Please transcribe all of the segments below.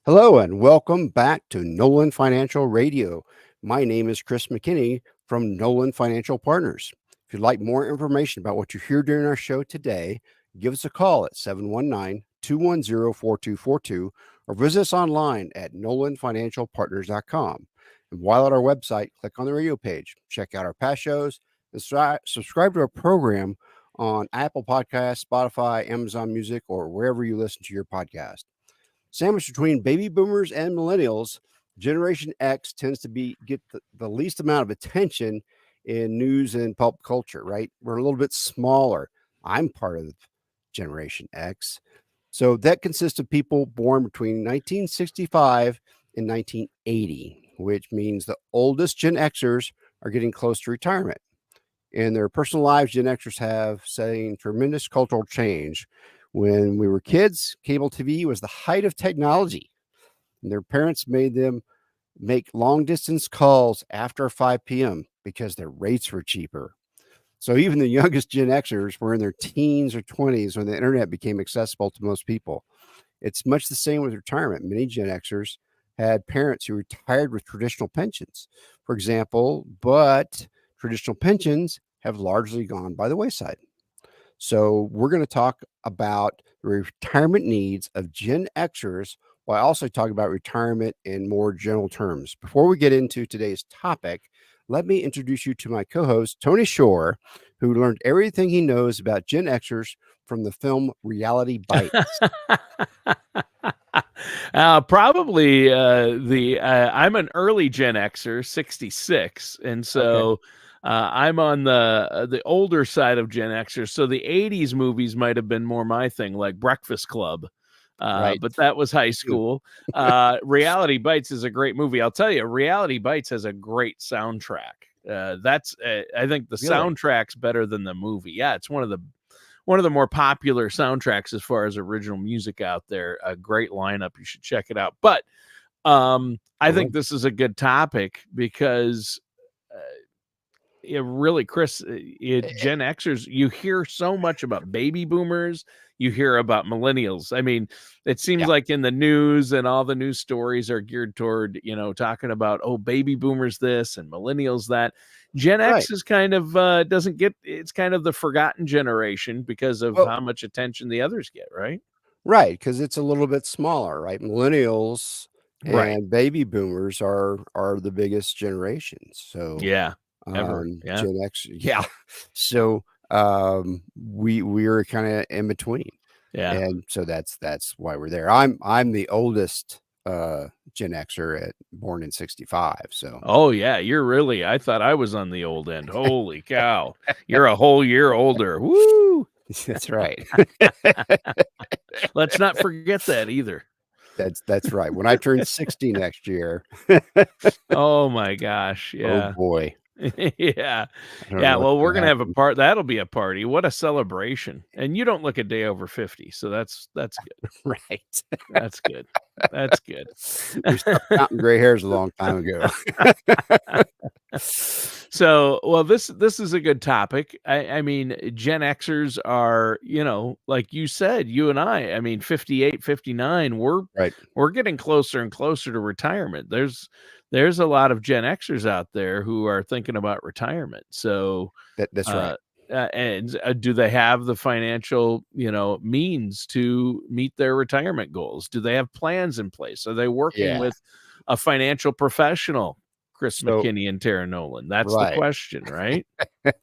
Hello and welcome back to Nolan Financial Radio. My name is Chris McKinney from Nolan Financial Partners. If you'd like more information about what you hear during our show today, give us a call at 719-210-4242 or visit us online at nolanfinancialpartners.com. And while at our website, click on the radio page, check out our past shows, and subscribe to our program on Apple Podcasts, Spotify, Amazon Music, or wherever you listen to your podcast. Sandwiched between baby boomers and millennials, Generation X tends to get the least amount of attention in news and pulp culture, right? We're a little bit smaller. I'm part of Generation X. So that consists of people born between 1965 and 1980, which means the oldest Gen Xers are getting close to retirement. In their personal lives, Gen Xers have seen tremendous cultural change. When we were kids, cable TV was the height of technology, and their parents made them make long distance calls after 5 p.m. because their rates were cheaper. So even the youngest Gen Xers were in their teens or 20s when the internet became accessible to most people. It's much the same with retirement. Many Gen Xers had parents who retired with traditional pensions, for example, but traditional pensions have largely gone by the wayside. So we're going to talk about the retirement needs of Gen Xers while also talking about retirement in more general terms. Before we get into today's topic, let me introduce you to my co-host, Tony Shore, who learned everything he knows about Gen Xers from the film Reality Bites. Probably I'm an early Gen Xer, 66, and so Okay. I'm on the older side of Gen Xers. So the 80s movies might have been more my thing, like Breakfast Club. Right. But that was high school. Reality Bites is a great movie. I'll tell you, Reality Bites has a great soundtrack. I think the Really? soundtrack's better than the movie. Yeah, it's one of the more popular soundtracks as far as original music out there. A great lineup. You should check it out. But I think this is a good topic because really, Chris, Gen Xers, you hear so much about baby boomers. You hear about millennials. I mean, it seems like in the news and all the news stories are geared toward, talking about, baby boomers this and millennials that. Gen X is kind of it's kind of the forgotten generation because of how much attention the others get, right? Right, because it's a little bit smaller, right? Millennials and baby boomers are the biggest generations. So Ever. Gen X, So we're kind of in between. And so that's why we're there. I'm the oldest Gen Xer born in 65. So I thought I was on the old end. Holy cow. You're a whole year older. Woo! That's right. Let's not forget that either. That's right. When I turn 60 next year. Oh my gosh. Yeah. Oh boy. Yeah. Well, we're gonna have a part. That'll be a party. What a celebration! And you don't look a day over 50, so that's good. Right. That's good. That's good. We stopped counting gray hairs a long time ago. So, well, this is a good topic. I mean, Gen Xers are, like you said, you and I mean, 58, 59, we're getting closer and closer to retirement. There's a lot of Gen Xers out there who are thinking about retirement. So that's right. And do they have the financial, means to meet their retirement goals? Do they have plans in place? Are they working with a financial professional? Chris McKinney and Tara Nolan. That's the question, right?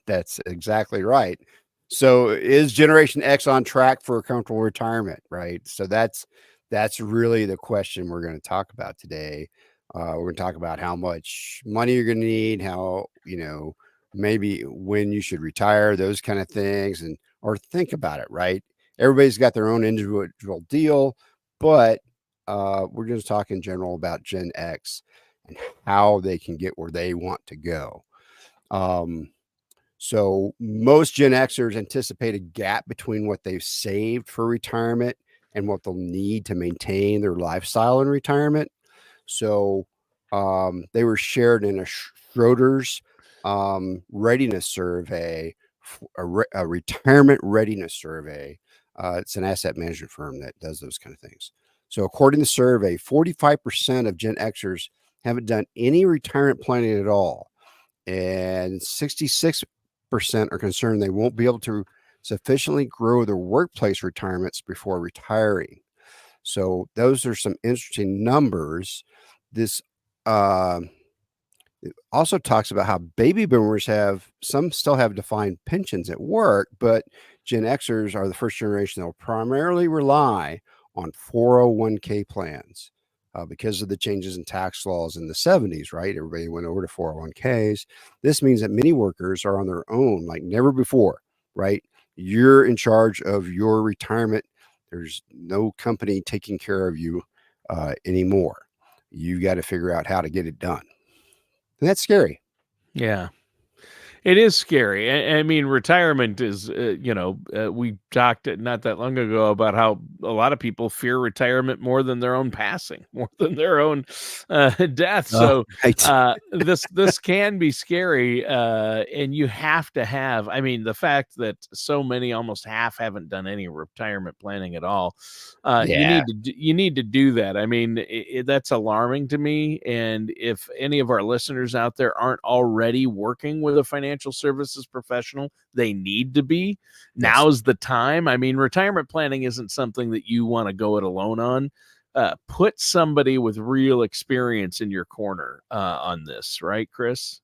That's exactly right. So is Generation X on track for a comfortable retirement, right? So that's really the question we're going to talk about today. We're going to talk about how much money you're going to need, how, maybe when you should retire, those kind of things, or think about it, right? Everybody's got their own individual deal, but we're just talking in general about Gen X and how they can get where they want to go. So most Gen Xers anticipate a gap between what they've saved for retirement and what they'll need to maintain their lifestyle in retirement. So they were shared in a Schroders readiness survey, a retirement readiness survey. It's an asset management firm that does those kind of things. So according to the survey, 45% of Gen Xers haven't done any retirement planning at all. And 66% are concerned they won't be able to sufficiently grow their workplace retirements before retiring. So those are some interesting numbers. This it also talks about how baby boomers still have defined pensions at work, but Gen Xers are the first generation that will primarily rely on 401k plans because of the changes in tax laws in the 70s, right? Everybody went over to 401ks. This means that many workers are on their own like never before, right? You're in charge of your retirement. There's no company taking care of you anymore. You got to figure out how to get it done. And that's scary. Yeah. It is scary. I mean, retirement is, we talked not that long ago about how a lot of people fear retirement more than their own passing, more than their own death. So Right. this can be scary, and you have to have. I mean, the fact that so many, almost half, haven't done any retirement planning at all. Yeah. You need to do that. I mean, that's alarming to me. And if any of our listeners out there aren't already working with a financial services professional, they need to be. Yes. Now's the time. I mean, retirement planning isn't something that you want to go it alone on. Put somebody with real experience in your corner on this, right, Chris?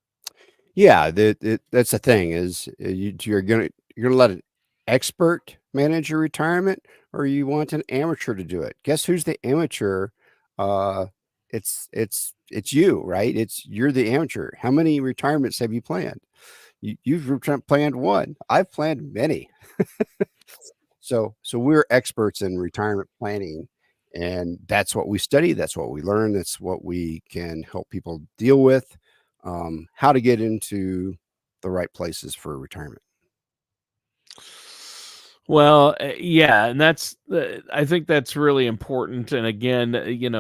Yeah, that's the thing is you're gonna let an expert manage your retirement, or you want an amateur to do it. Guess who's the amateur? Uh, it's you, right? You're the amateur. How many retirements have you planned? You've planned one. I've planned many. So we're experts in retirement planning, and that's what we study. That's what we learn. That's what we can help people deal with. How to get into the right places for retirement. Well, yeah, and I think that's really important. And again,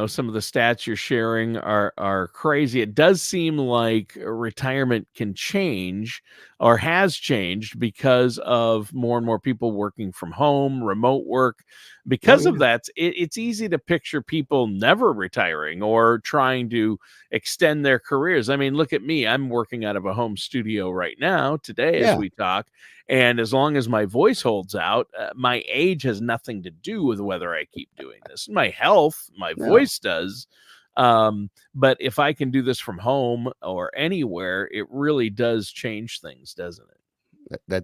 some of the stats you're sharing are crazy. It does seem like retirement can change or has changed because of more and more people working from home, remote work. Oh Because of yeah, that, it's easy to picture people never retiring or trying to extend their careers. I mean, look at me. I'm working out of a home studio right now today as yeah, we talk. And as long as my voice holds out, my age has nothing to do with whether I keep doing this. My health, my no, voice does. But if I can do this from home or anywhere, it really does change things, doesn't it?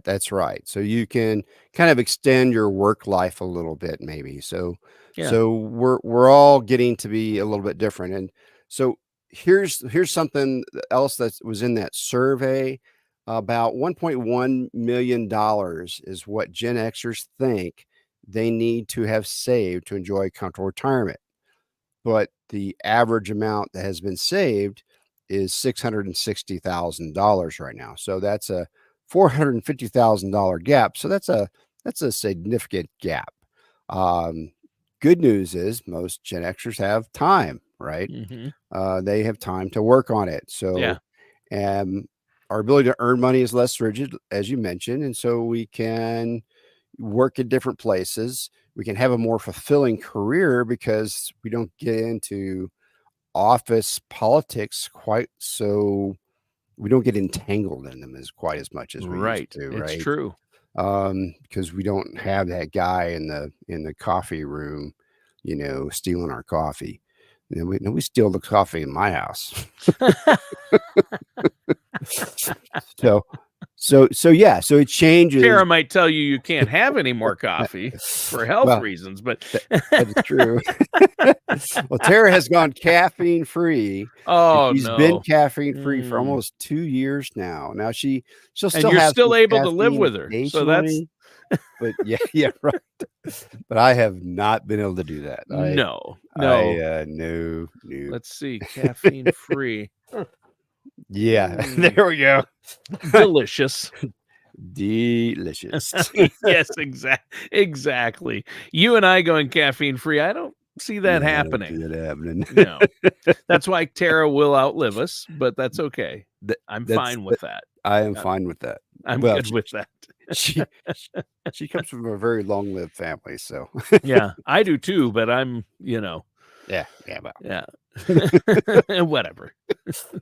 that's right. So you can kind of extend your work life a little bit, maybe. So Yeah. we're all getting to be a little bit different. And so here's something else that was in that survey. About $1.1 million is what Gen Xers think they need to have saved to enjoy a comfortable retirement. But the average amount that has been saved is $660,000 right now. So that's a $450,000 gap. So that's a significant gap. Um, Good news is most Gen Xers have time, right? Hmm. They have time to work on it. Yeah. So, our ability to earn money is less rigid, as you mentioned, and so we can work in different places. We can have a more fulfilling career because we don't get into office politics quite so. We don't get entangled in them as quite as much as we used Right. to, It's right? true. Because we don't have that guy in the coffee room, stealing our coffee. We steal the coffee in my house. So yeah, so it changes. Tara might tell you can't have any more coffee for health Well, reasons, but that is true. Well, Tara has gone caffeine free, and oh she's been no. caffeine free for Mm. almost 2 years now. Now she'll And still you're have some still able to live caffeine with her. So that's occasionally, but yeah, yeah, right. But I have not been able to do that. no. No. Let's see. Caffeine free. Yeah, Mm, there we go. delicious. Delicious. Yes, exactly. You and I going caffeine free. I don't see that Yeah, I don't see happening. that happening. No. That's why Tara will outlive us, but that's okay. That I'm that's fine with that that. I am Uh, fine with that. I'm Well, good with that. she she comes from a very long-lived family, so Yeah, I do too, but I'm, yeah, well, yeah. Whatever.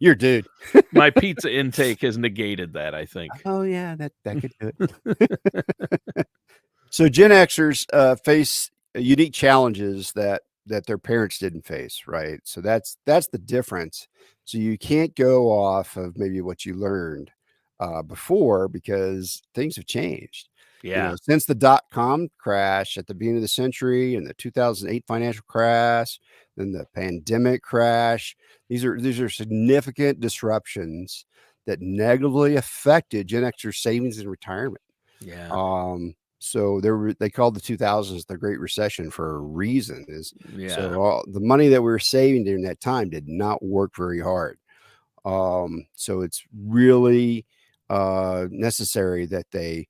you're dude. My pizza intake has negated that, I think. Oh yeah, that could do it. So Gen Xers face unique challenges that their parents didn't face, right? So that's the difference. So you can't go off of maybe what you learned before because things have changed. Yeah. Since the dot-com crash at the beginning of the century and the 2008 financial crash, then the pandemic crash, these are significant disruptions that negatively affected Gen Xers savings and retirement. Yeah. So they called the 2000s the Great Recession for a reason. Yeah. So all the money that we were saving during that time did not work very hard. So it's really necessary that they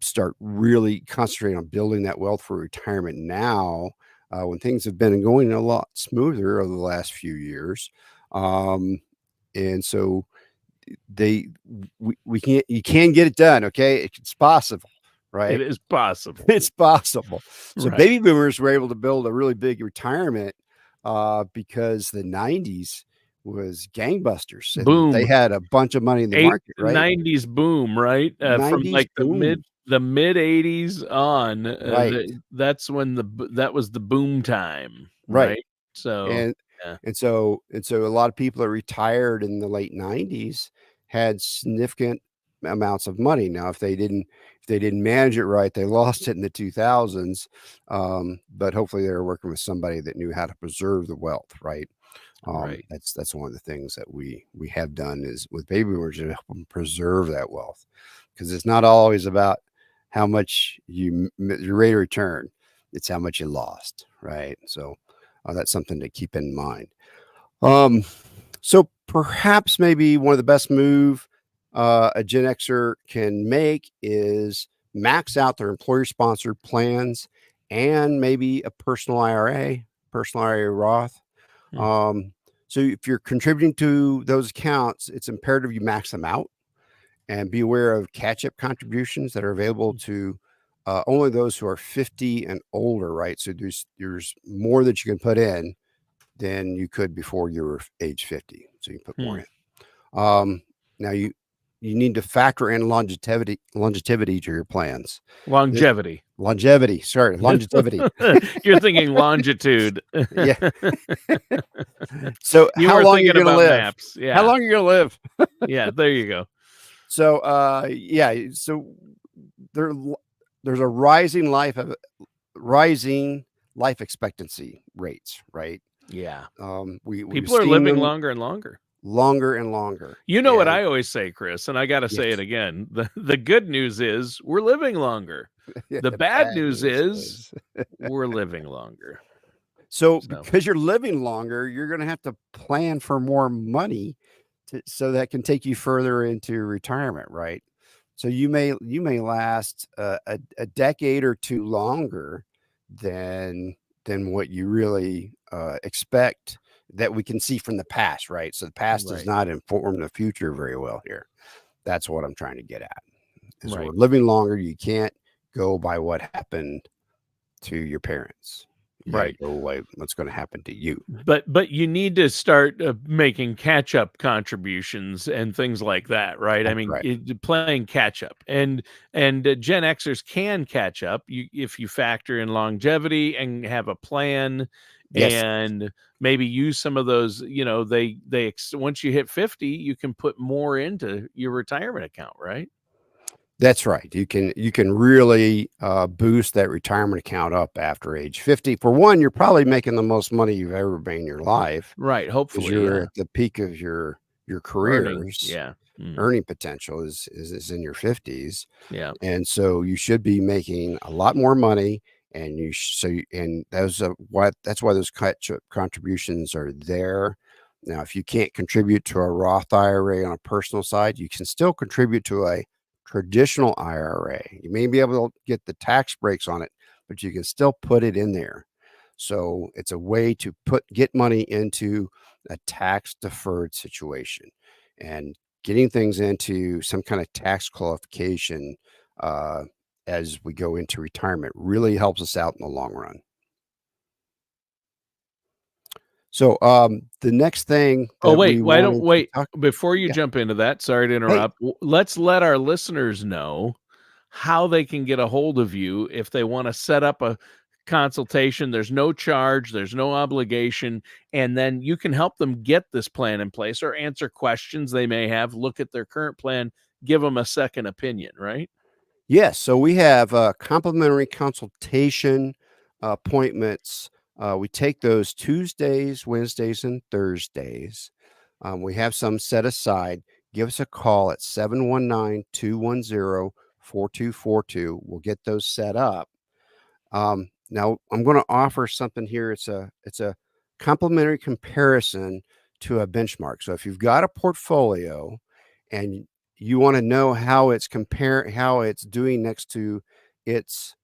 start really concentrating on building that wealth for retirement now, when things have been going a lot smoother over the last few years. And so we can't you can get it done. Okay, it's possible, It right? is possible. It's possible. So Right. baby boomers were able to build a really big retirement because the 90s was gangbusters and they Boom. had a bunch of money in the market, right? 90s boom, right? From 90s like boom, the mid 80s on, right, that's when that was the boom time, right. right? So, And yeah. and so a lot of people that retired in the late 90s had significant amounts of money. Now, if they didn't manage it right, they lost it in the 2000s. But hopefully they were working with somebody that knew how to preserve the wealth, right? Right. That's one of the things that we have done is with baby boomers to help them preserve that wealth, because it's not always about how much your rate of return; it's how much you lost, right? So that's something to keep in mind. Um, so perhaps maybe one of the best move a Gen Xer can make is max out their employer sponsored plans and maybe a personal IRA Roth. Hmm. So if you're contributing to those accounts, it's imperative you max them out and be aware of catch-up contributions that are available to only those who are 50 and older, right? So there's more that you can put in than you could before you were age 50. So you can put more Hmm. in. Now you need to factor in longevity to your plans. Longevity. Longevity. Sorry, longevity. You're thinking longitude. Yeah. So You how were long thinking you're going to about live? maps. How Yeah. long you're going to live? Yeah, there you go. So yeah. So there's a rising life expectancy rates, right? Yeah. We've People are seen living them longer and longer. longer and longer. You know what And I always say, Chris, and I got to say it yes, again. The good news is we're living longer. yeah, The the bad bad news news is is we're living longer. so So, because you're living longer, you're going to have to plan for more money so that can take you further into retirement, right? So you may last a decade or two longer than what you really expect that we can see from the past, right? So the past does right, not inform the future very well here. That's what I'm trying to get at. Is we're right. living longer. You can't go by what happened to your parents. You got to Right. go by what's going to happen to you. But you need to start making catch up contributions and things like that, right? I That's mean, right. playing catch up, and Gen Xers can catch up if you factor in longevity and have a plan, Yes, and maybe use some of those. Once you hit 50, you can put more into your retirement account, right? that's right. You can really boost that retirement account up after age 50. For one, you're probably making the most money you've ever made in your life Right. because Hopefully, you're yeah. at the peak of your Earning, careers. yeah. Mm, Earning potential is in your 50s, yeah. and so you should be making a lot more money. And and that's why those contributions are there. Now, if you can't contribute to a Roth IRA on a personal side, you can still contribute to a traditional IRA. You may be able to get the tax breaks on it, but you can still put it in there. So it's a way to get money into a tax deferred situation, and getting things into some kind of tax qualification uh, as we go into retirement. Really helps us out in the long run. So the next thing Oh, that wait, we why don't wanted to wait talk, before you yeah, jump into that, sorry to hey, interrupt. Let's let our listeners know how they can get a hold of you if they want to set up a consultation. There's no charge, there's no obligation, and then you can help them get this plan in place or answer questions they may have, look at their current plan, give them a second opinion, right? yes. So we have complimentary consultation appointments. We take those Tuesdays, Wednesdays, and Thursdays. We have some set aside. Give us a call at 719-210-4242. We'll get those set up. Now I'm going to offer something here. It's a complementary comparison to a benchmark. So if you've got a portfolio and you want to know how it's doing next to its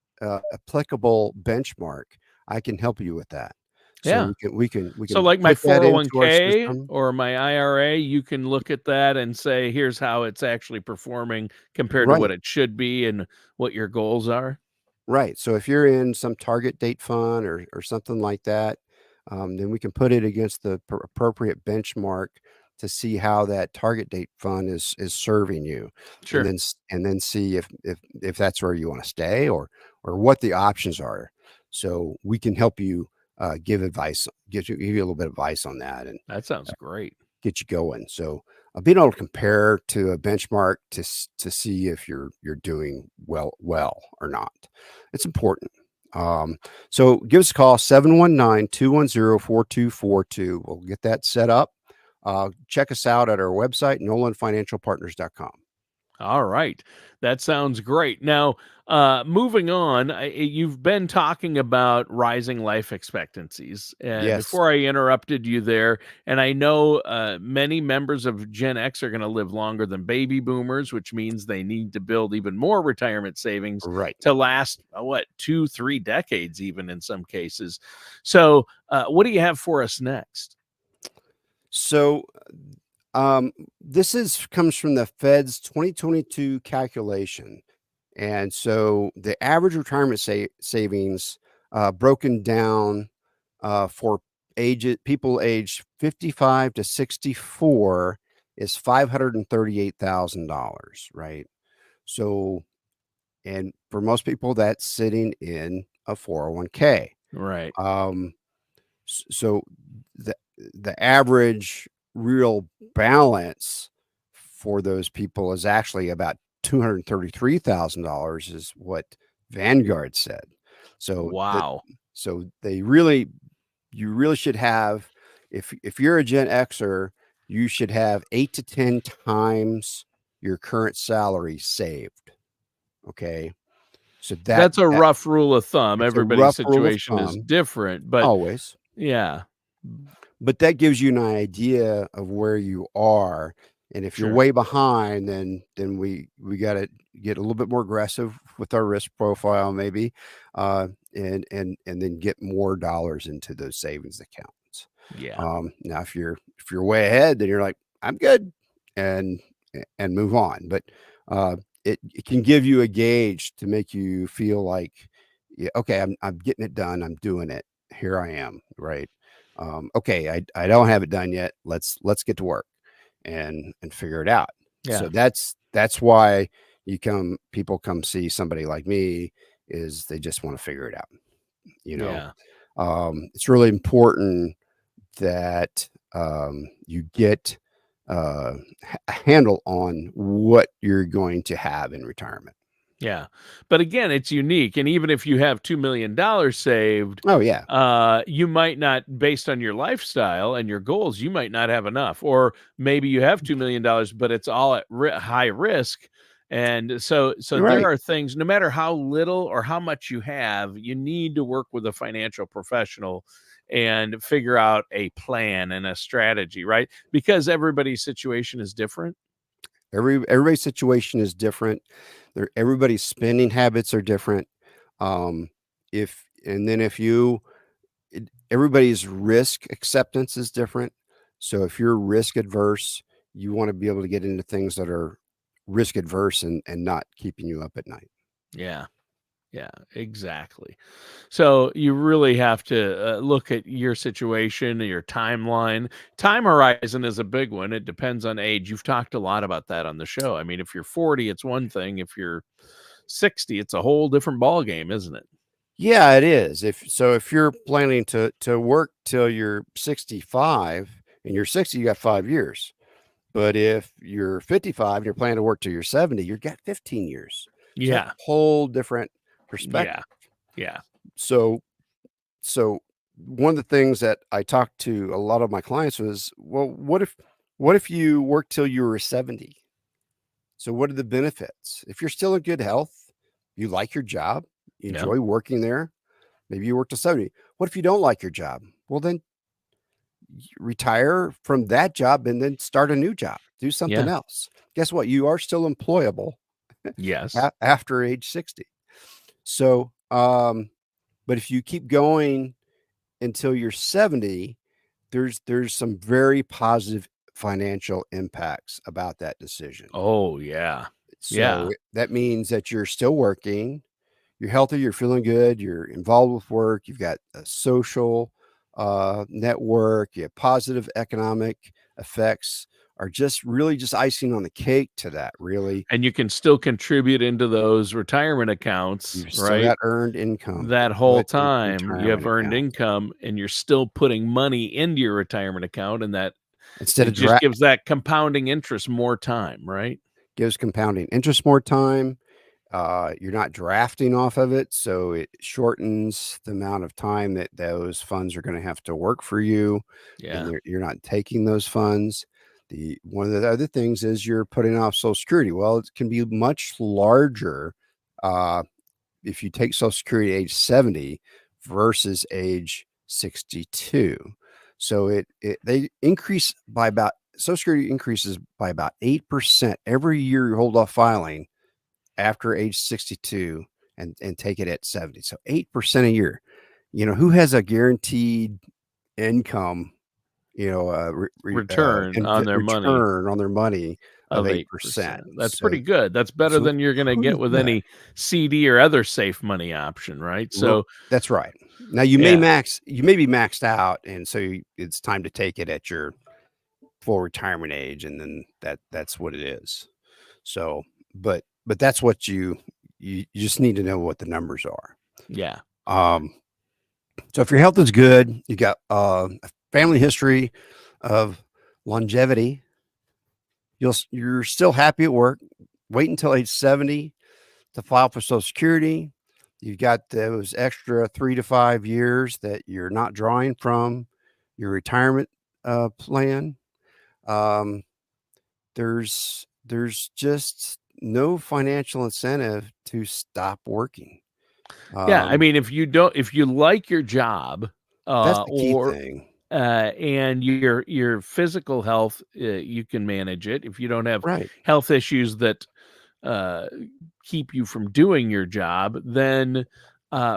applicable benchmark, I can help you with that. So Yeah. we can So like my put that into our 401k system. or my IRA, you can look at that and say, here's how it's actually performing compared to what Right. it should be and what your goals are. Right. So if you're in some target date fund or something like that, then we can put it against the appropriate benchmark to see how that target date fund is serving you, and Sure. then see if that's where you want to stay or what the options are. So we can help you give advice, give you a little bit of advice on that, and That sounds great. get you going. So being able to compare to a benchmark to see if you're doing well or not, it's important. So give us a call 719-210-4242. We'll get that set up. Check us out at our website, nolanfinancialpartners.com. All right. That sounds great. Now, moving on, you've been talking about rising life expectancies. And Yes. before I interrupted you there, and I know many members of Gen X are going to live longer than baby boomers, which means they need to build even more retirement savings Right. to last, what, 2, 3 decades, even in some cases. So, what do you have for us next? So this is comes from the Fed's 2022 calculation. And so the average retirement savings broken down for people aged 55 to 64 is $538,000, right? So, and for most people, that's sitting in a 401k. Right. Um, so the the average real balance for those people is actually about $233,000 is what Vanguard said. So Wow. they you really should have, if you're a Gen Xer, you should have 8 to 10 times your current salary saved. Okay. So That's a rough rule of thumb. it's a Everybody's rough rule of situation is thumb, different, but always. yeah, But that gives you an idea of where you are, and if you're sure. way behind, then we gotta get a little bit more aggressive with our risk profile maybe, and then get more dollars into those savings accounts. Yeah. Now if you're way ahead, then you're like, "I'm good," and move on, but, it can give you a gauge to make you feel like, "Yeah, okay, I'm getting it done, I'm doing it. Here I am," right? Okay, I don't have it done yet. Let's get to work and figure it out. So Yeah. that's why people come see somebody like me, is they just want to figure it out. You know, Yeah. it's really important that you get a handle on what you're going to have in retirement. Yeah. But again, it's unique. And even if you have $2 million saved, Oh yeah, you might not, based on your lifestyle and your goals, you might not have enough. Or maybe you have $2 million, but it's all at high risk. And so you're there right. are things, no matter how little or how much you have, you need to work with a financial professional and figure out a plan and a strategy, right? Because everybody's situation is different. Everybody's situation is different. Everybody's spending habits are different. Um, if and then if you everybody's risk acceptance is different. So if you're risk adverse, you want to be able to get into things that are risk adverse and not keeping you up at night. Yeah. Yeah, exactly. So you really have to look at your situation, your timeline. Time horizon is a big one. It depends on age. You've talked a lot about that on the show. I mean, if you're 40, it's one thing. If you're 60, it's a whole different ball game, isn't it? Yeah, it is. If you're planning to work till you're 65 and you're 60, you got 5 years. But if you're 55 and you're planning to work till you're 70, you've got 15 years. So that's Yeah. a whole different Yeah. perspective. Yeah. So one of the things that I talked to a lot of my clients was, well, what if you work till you were 70? So what are the benefits? If you're still in good health, you like your job, you Yeah. enjoy working there, maybe you work till 70. What if you don't like your job? Well, then retire from that job and then start a new job, do something Yeah. else. Guess what? You are still employable Yes. after age 60. So, but if you keep going until you're 70, there's some very positive financial impacts about that decision. Oh, yeah. So Yeah. that means that you're still working, you're healthy, you're feeling good, you're involved with work, you've got a social network, you have positive economic effects are just really just icing on the cake to that, really. And you can still contribute into those retirement accounts, You've still right? got earned income to That whole put into time you have retirement earned account income and you're still putting money into your retirement account, and that instead it of just gives that compounding interest more time, right? gives compounding interest more time. You're not drafting off of it, so it shortens the amount of time that those funds are going to have to work for you, and Yeah. you're not taking those funds. The one of the other things is you're putting off Social Security. Well, it can be much larger uh, if you take Social Security at age 70 versus age 62. So they increase by about Social Security increases by about 8% every year you hold off filing after age 62 and take it at 70. So 8% a year. Who has a guaranteed income, Return on their money return on their money of of 8%? 8%. That's So pretty good. That's better so than you're gonna pretty get with good. any CD or other safe money option, right? So, That's right. Now you may yeah. be maxed out, and so it's time to take it at your full retirement age, and then that's what it is. So, but that's what you just need to know what the numbers are. Yeah. Um, so if your health is good, you got a family history of longevity, you're still happy at work. Wait until age 70 to file for Social Security. You've got those extra 3 to 5 years that you're not drawing from your retirement plan. Um, there's just no financial incentive to stop working. Yeah, I Um, mean, if you like your job, that's the key or thing. and your physical health, you can manage it. If you don't have Right, health issues that uh, keep you from doing your job, then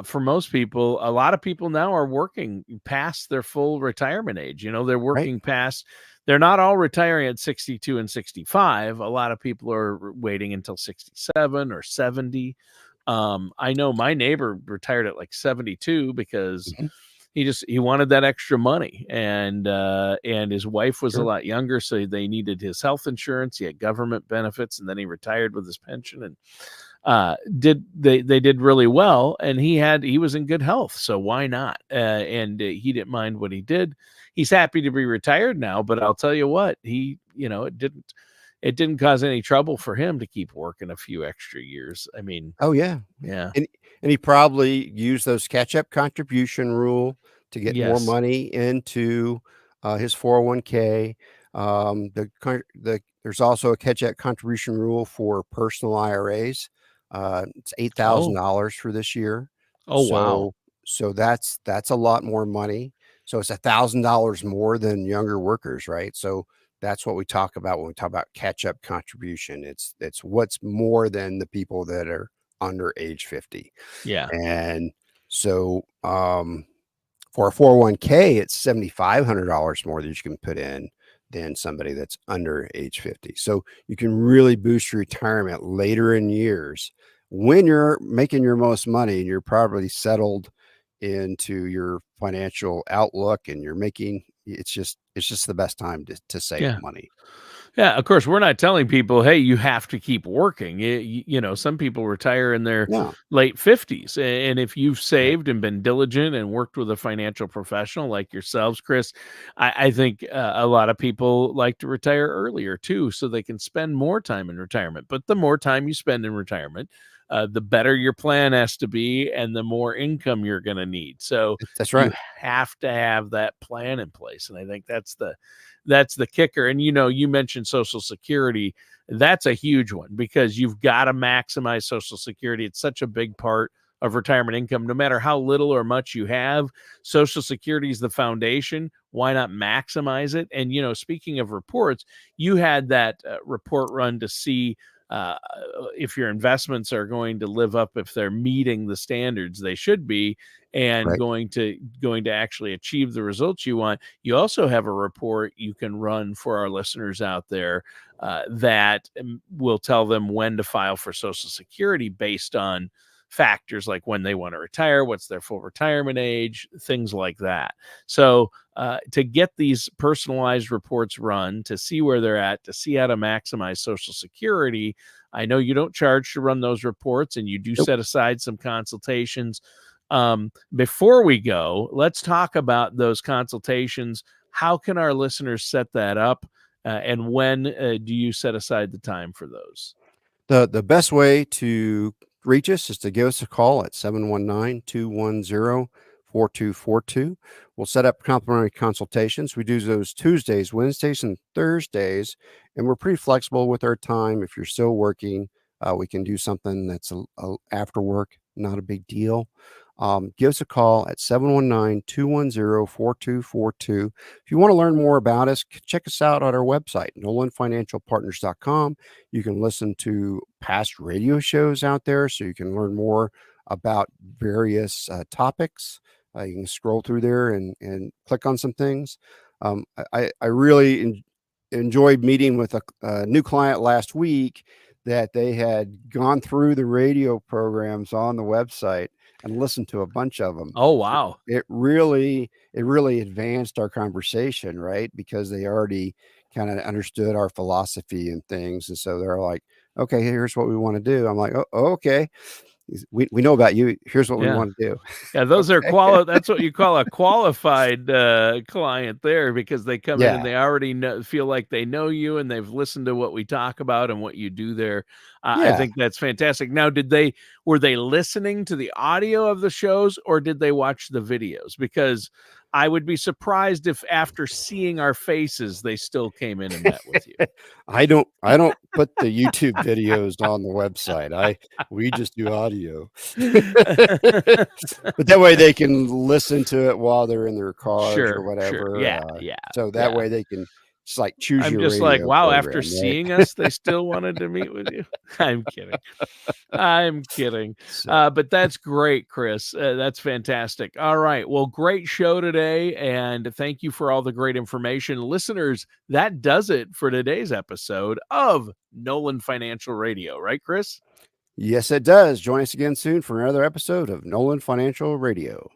for most people, a lot of people now are working past their full retirement age. They're right, working past. They're not all retiring at 62 and 65. A lot of people are waiting until 67 or 70. I know my neighbor retired at like 72 because mhm, he wanted that extra money, and his wife was a sure, lot younger, so they needed his health insurance. He had government benefits, and then he retired with his pension, and they did really well, and he was in good health, so why not? And he didn't mind what he did. He's happy to be retired now, but I'll tell you what, it didn't cause any trouble for him to keep working a few extra years. I mean, oh yeah, yeah. and he probably used those catch-up contribution rule to get more Yes. money into his 401k. There's also a catch-up contribution rule for personal IRAs. It's Oh. $8,000 for this year, Oh, wow. so that's a lot more money. So it's $1,000 more than younger workers, right? So that's what we talk about when we talk about catch-up contribution. It's what's more than the people that are under age 50. Yeah. And so, for a 401k, it's $7,500 more that you can put in than somebody that's under age 50. So you can really boost your retirement later in years when you're making your most money and you're probably settled into your financial outlook and you're making it's just the best time to save Yeah. money. Yeah, of course, we're not telling people, hey, you have to keep working. Some people retire in their No. late 50s. And if you've Right. saved and been diligent and worked with a financial professional like yourselves, Chris, I think a lot of people like to retire earlier too, so they can spend more time in retirement. But the more time you spend in retirement, the better your plan has to be and the more income you're going to need. So That's you right. have to have that plan in place. And I think that's the kicker. And you mentioned Social Security. That's a huge one because you've got to maximize Social Security. It's such a big part of retirement income. No matter how little or much you have, Social Security is the foundation. Why not maximize it? And speaking of reports, you had that report run to see uh, if your investments are going to live up, if they're meeting the standards they should be, and Right. going to actually achieve the results you want. You also have a report you can run for our listeners out there that will tell them when to file for Social Security based on factors like when they want to retire, what's their full retirement age, things like that. So to get these personalized reports run, to see where they're at, to see how to maximize Social Security, I know you don't charge to run those reports and you do Nope. set aside some consultations. Before we go, let's talk about those consultations. How can our listeners set that up? And when do you set aside the time for those? The best way to reach us is to give us a call at 719-210-4242. We'll set up complimentary consultations. We do those Tuesdays, Wednesdays, and Thursdays, and we're pretty flexible with our time. If you're still working, we can do something that's after work, not a big deal. Give us a call at 719-210-4242. If you want to learn more about us, check us out on our website, nolanfinancialpartners.com. You can listen to past radio shows out there so you can learn more about various topics. You can scroll through there and click on some things. I really enjoyed meeting with a new client last week that they had gone through the radio programs on the website and listened to a bunch of them. Oh, wow. It really advanced our conversation, right? Because they already kind of understood our philosophy and things. And so they're like, okay, here's what we want to do. I'm like, oh, okay. We know about you. Here's what we Yeah. want to do. Yeah, those are Okay. that's what you call a qualified client there because they come in and Yeah. they already feel like they know you and they've listened to what we talk about and what you do there. I Yeah. think that's fantastic. Now, were they listening to the audio of the shows or did they watch the videos? Because I would be surprised if after seeing our faces, they still came in and met with you. I don't put the YouTube videos on the website. We just do audio. But that way they can listen to it while they're in their cars or Sure, sure. whatever. Yeah, yeah, So that yeah. way they can just like choose I'm your just like, radio wow, after program, right? seeing us, they still wanted to meet with you. I'm kidding. I'm kidding. So But that's great, Chris. That's fantastic. All right. Well, great show today. And thank you for all the great information. Listeners, that does it for today's episode of Nolan Financial Radio, right, Chris? yes, it does. Join us again soon for another episode of Nolan Financial Radio.